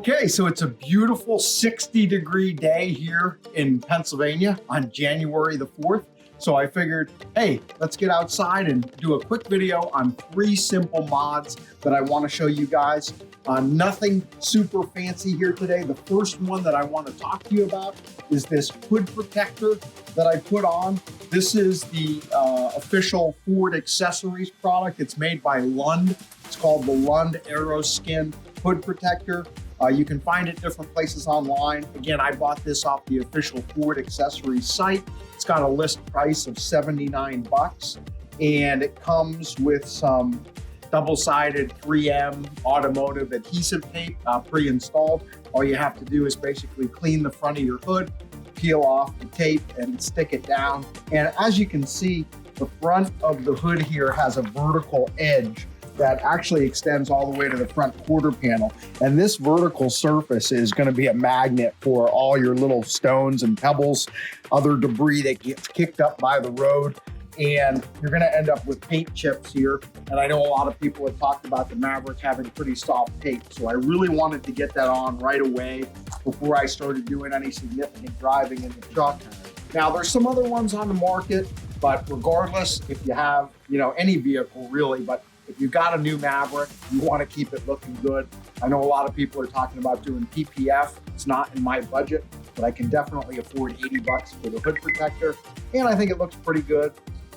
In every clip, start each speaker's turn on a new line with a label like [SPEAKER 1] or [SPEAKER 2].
[SPEAKER 1] Okay, so it's a beautiful 60-degree day here in Pennsylvania on January the 4th. So I figured, hey, let's get outside and do a quick video on 3 simple mods that I want to show you guys. Nothing super fancy here today. The first one that I want to talk to you about is this hood protector that I put on. This is the official Ford accessories product. It's made by Lund. It's called the Lund Aeroskin Hood Protector. You can find it different places online. Again, I bought this off the official Ford accessories site. It's got a list price of 79 bucks, and it comes with some double-sided 3M automotive adhesive tape pre-installed. All you have to do is basically clean the front of your hood, peel off the tape, and stick it down. And as you can see, the front of the hood here has a vertical edge that actually extends all the way to the front quarter panel. And this vertical surface is going to be a magnet for all your little stones and pebbles, other debris that gets kicked up by the road. And you're going to end up with paint chips here. And I know a lot of people have talked about the Maverick having pretty soft tape. So I really wanted to get that on right away before I started doing any significant driving in the truck. Now there's some other ones on the market, but regardless, if you have, any vehicle really, but if you've got a new Maverick, you want to keep it looking good. I know a lot of people are talking about doing PPF. It's not in my budget, but I can definitely afford 80 bucks for the hood protector. And I think it looks pretty good,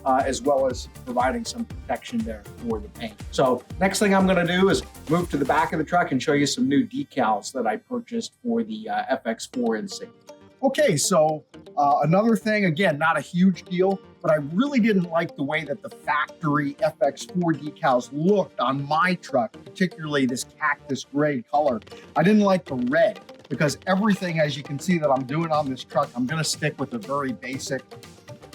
[SPEAKER 1] as well as providing some protection there for the paint. So next thing I'm going to do is move to the back of the truck and show you some new decals that I purchased for the FX4 Insignia. Okay, so another thing, again, not a huge deal, but I really didn't like the way that the factory FX4 decals looked on my truck, particularly this cactus gray color. I didn't like the red because everything, as you can see, that I'm doing on this truck, I'm going to stick with a very basic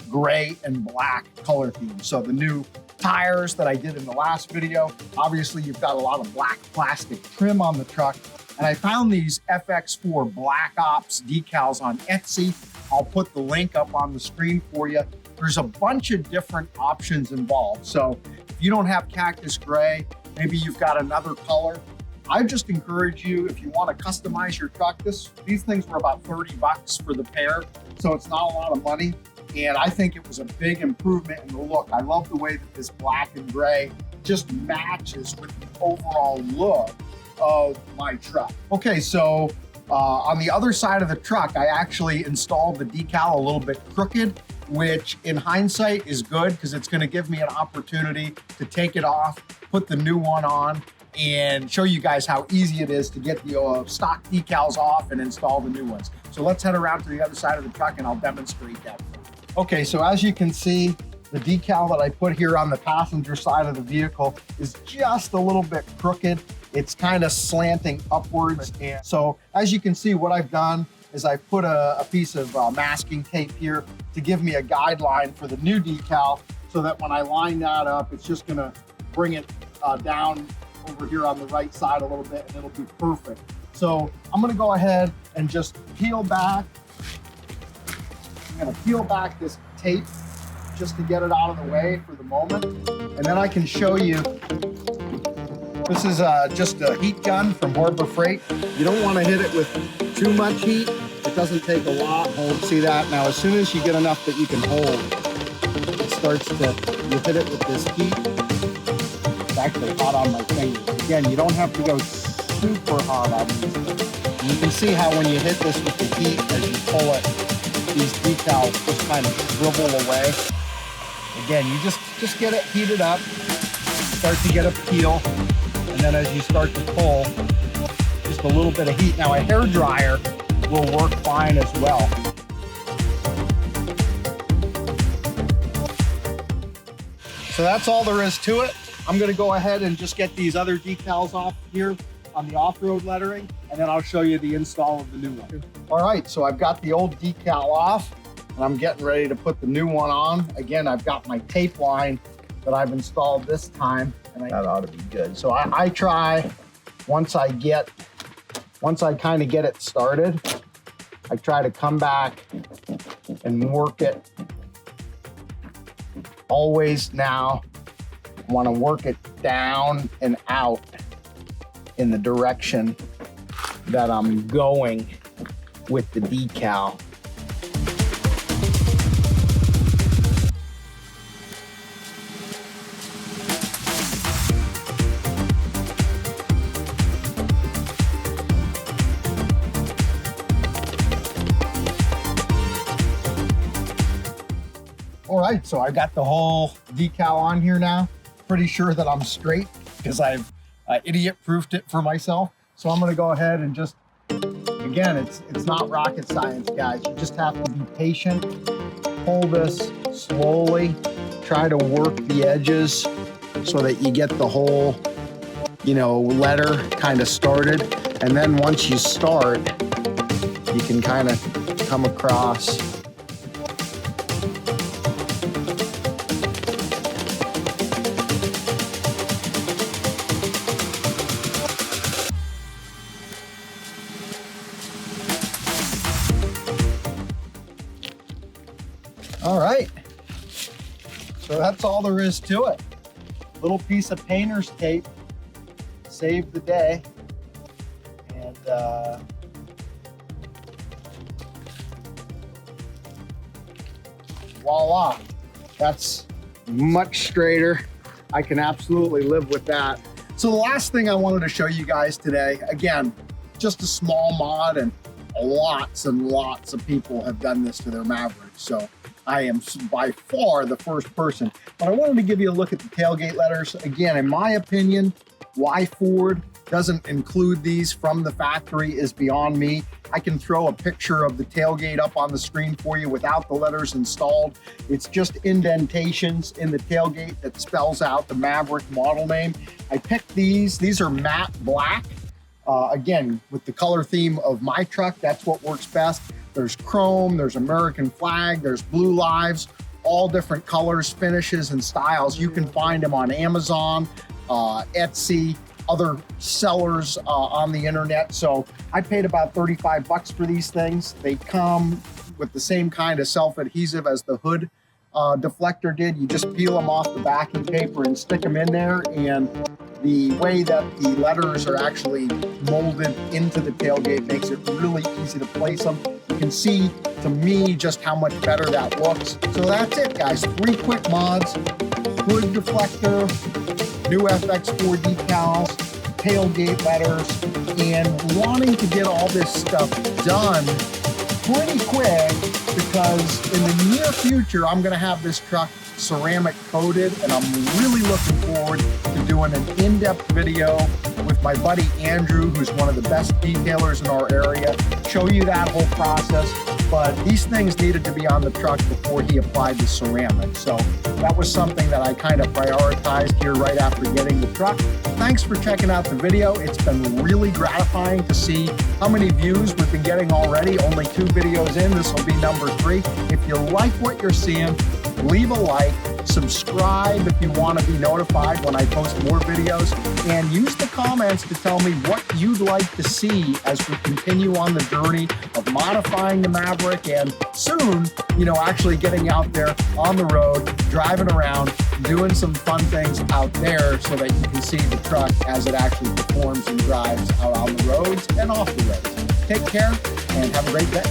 [SPEAKER 1] gray and black color theme. So the new tires that I did in the last video, obviously you've got a lot of black plastic trim on the truck. And I found these FX4 Black Ops decals on Etsy. I'll put the link up on the screen for you. There's a bunch of different options involved. So if you don't have cactus gray, maybe you've got another color. I just encourage you, if you want to customize your truck, these things were about 30 bucks for the pair. So it's not a lot of money. And I think it was a big improvement in the look. I love the way that this black and gray just matches with the overall look of my truck. Okay, so on the other side of the truck, I actually installed the decal a little bit crooked, which in hindsight is good because it's going to give me an opportunity to take it off, put the new one on, and show you guys how easy it is to get the stock decals off and install the new ones. So let's head around to the other side of the truck and I'll demonstrate that. Okay, so as you can see, the decal that I put here on the passenger side of the vehicle is just a little bit crooked. It's kind of slanting upwards. And so as you can see, what I've done is I've put a piece of masking tape here to give me a guideline for the new decal so that when I line that up, it's just gonna bring it down over here on the right side a little bit and it'll be perfect. So I'm gonna go ahead and just peel back. I'm gonna peel back this tape just to get it out of the way for the moment. And then I can show you, this is just a heat gun from Harbor Freight. You don't wanna hit it with too much heat. It doesn't take a lot. Hold, see that? Now, as soon as you get enough that you can hold, it starts to, you hit it with this heat. It's actually hot on my fingers. Again, you don't have to go super hard on these. And you can see how when you hit this with the heat, as you pull it, these decals just kind of shrivel away. Again, you just get it heated up, start to get a peel, and then as you start to pull, just a little bit of heat. Now a hair dryer will work fine as well. So that's all there is to it. I'm gonna go ahead and just get these other decals off here on the off-road lettering, and then I'll show you the install of the new one. All right, so I've got the old decal off, and I'm getting ready to put the new one on. Again, I've got my tape line that I've installed this time, and that ought to be good. So I try, once I kind of get it started, I try to come back and work it. Always now, want to work it down and out in the direction that I'm going with the decal. All right, so I got the whole decal on here now. Pretty sure that I'm straight because I've idiot-proofed it for myself. So I'm gonna go ahead and just, again, it's not rocket science, guys. You just have to be patient. Pull this slowly. Try to work the edges so that you get the whole, letter kind of started. And then once you start, you can kind of come across. All right, so that's all there is to it. Little piece of painter's tape saved the day, and voila, that's much straighter. I can absolutely live with that. So the last thing I wanted to show you guys today, again, just a small mod, and lots and lots of people have done this to their Mavericks. So I am by far the first person, but I wanted to give you a look at the tailgate letters. Again, in my opinion, why Ford doesn't include these from the factory is beyond me. I can throw a picture of the tailgate up on the screen for you without the letters installed. It's just indentations in the tailgate that spells out the Maverick model name. I picked these are matte black. Again, with the color theme of my truck, that's what works best. There's chrome, there's American flag, there's blue lives, all different colors, finishes, and styles. You can find them on Amazon, Etsy, other sellers on the internet. So I paid about 35 bucks for these things. They come with the same kind of self-adhesive as the hood deflector did. You just peel them off the backing paper and stick them in there, and the way that the letters are actually molded into the tailgate makes it really easy to place them. You can see, to me, just how much better that looks. So that's it, guys. 3 quick mods: hood deflector, new FX4 decals, tailgate letters, and wanting to get all this stuff done pretty quick, because in the near future, I'm gonna have this truck ceramic coated, and I'm really looking forward to doing an in-depth video with my buddy Andrew, who's one of the best detailers in our area, show you that whole process. But these things needed to be on the truck before he applied the ceramic. So that was something that I kind of prioritized here right after getting the truck. Thanks for checking out the video. It's been really gratifying to see how many views we've been getting already. Only 2 videos in, this will be number 3. If you like what you're seeing, leave a like, subscribe if you want to be notified when I post more videos, and use the comments to tell me what you'd like to see as we continue on the journey of modifying the Maverick, and soon, actually getting out there on the road, driving around, doing some fun things out there so that you can see the truck as it actually performs and drives out on the roads and off the roads. Take care and have a great day.